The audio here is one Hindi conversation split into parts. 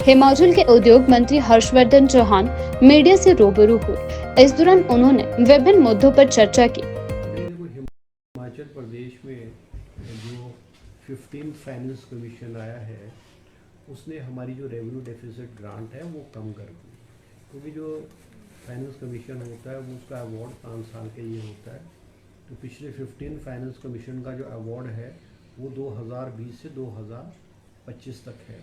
हिमाचल के उद्योग मंत्री हर्षवर्धन चौहान मीडिया से रूबरू हुए। इस दौरान उन्होंने विभिन्न मुद्दों पर चर्चा की। देखो, हिमाचल प्रदेश में जो 15 फाइनेंस कमीशन आया है उसने हमारी जो रेवेन्यू डेफिसिट ग्रांट है वो कम कर दी, क्योंकि जो फाइनेंस कमीशन होता है वो उसका अवार्ड 5 साल के लिए होता है। तो पिछले 15 फाइनेंस कमीशन का जो अवार्ड है वो 2020 से 2025 तक है,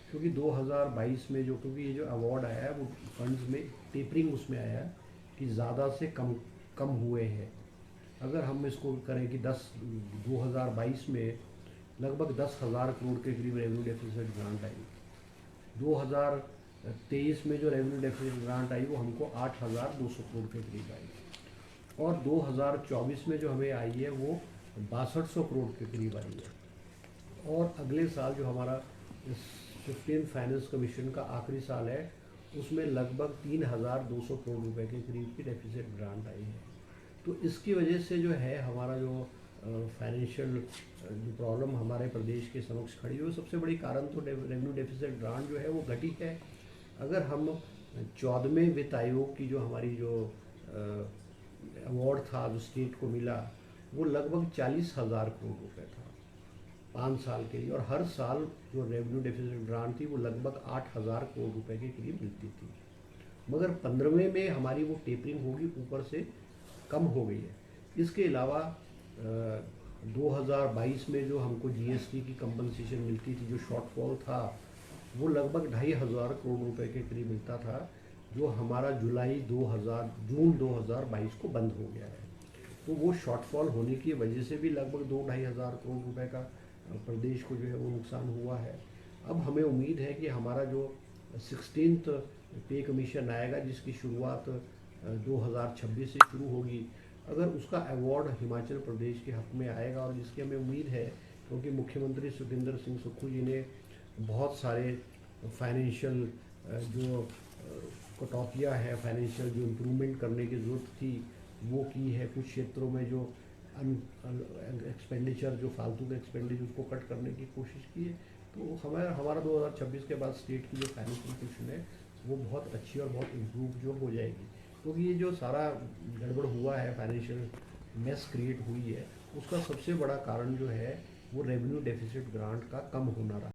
क्योंकि 2022 में क्योंकि ये जो अवार्ड आया है वो फंड्स में टेपरिंग उसमें आया है कि ज़्यादा से कम हुए हैं। अगर हम इसको करें कि 2022 में लगभग 10,000 करोड़ के करीब रेवेन्यू डेफिसिट ग्रांट आई, 2023 में जो रेवेन्यू डेफिसिट ग्रांट आई वो हमको 8,200 करोड़ के करीब आई, और 2024 में जो हमें आई है वो 6200 करोड़ के करीब आई है। और अगले साल जो हमारा इस 15 फाइनेंस कमीशन का आखिरी साल है उसमें लगभग 3,200 करोड़ रुपए के करीब की डेफिसिट ग्रांट आई है। तो इसकी वजह से जो है हमारा जो फाइनेंशियल जो प्रॉब्लम हमारे प्रदेश के समक्ष खड़ी हुई, सबसे बड़ी कारण तो रेवेन्यू डेफिसिट ग्रांट जो है वो घटी है। अगर हम 14वें वित्त आयोग की जो हमारी जो अवार्ड था जो स्टेट को मिला वो लगभग 40,000 करोड़ रुपए था 5 साल के लिए, और हर साल जो रेवेन्यू डेफिसिट ग्रांट थी वो लगभग 8,000 करोड़ रुपए के करीब मिलती थी। मगर 15वें में हमारी वो टेपरिंग होगी ऊपर से कम हो गई है। इसके अलावा 2022 में जो हमको जीएसटी की कंपनसेशन मिलती थी, जो शॉर्टफॉल था वो लगभग 2,500 करोड़ रुपए के करीब मिलता था, जो हमारा जून 2022 को बंद हो गया है। तो वो शॉर्टफॉल होने की वजह से भी लगभग 2-2,500 करोड़ रुपए का प्रदेश को जो है वो नुकसान हुआ है। अब हमें उम्मीद है कि हमारा जो 16th पे कमीशन आएगा जिसकी शुरुआत 2026 से शुरू होगी, अगर उसका अवार्ड हिमाचल प्रदेश के हक में आएगा, और जिसकी हमें उम्मीद है क्योंकि मुख्यमंत्री सुखविंदर सिंह सुक्खू जी ने बहुत सारे फाइनेंशियल जो कटौतियाँ है, फाइनेंशियल जो इम्प्रूवमेंट करने की ज़रूरत थी वो की है। कुछ क्षेत्रों में जो एक्सपेंडिचर जो फालतू के एक्सपेंडिचर उसको कट करने की कोशिश की है। तो हमारा 2026 के बाद स्टेट की जो फाइनेंशियल पोजीशन है वो बहुत अच्छी और बहुत इम्प्रूव जो हो जाएगी, क्योंकि ये जो सारा गड़बड़ हुआ है, फाइनेंशियल मेस क्रिएट हुई है, उसका सबसे बड़ा कारण जो है वो रेवेन्यू डेफिसिट ग्रांट का कम होना रहा।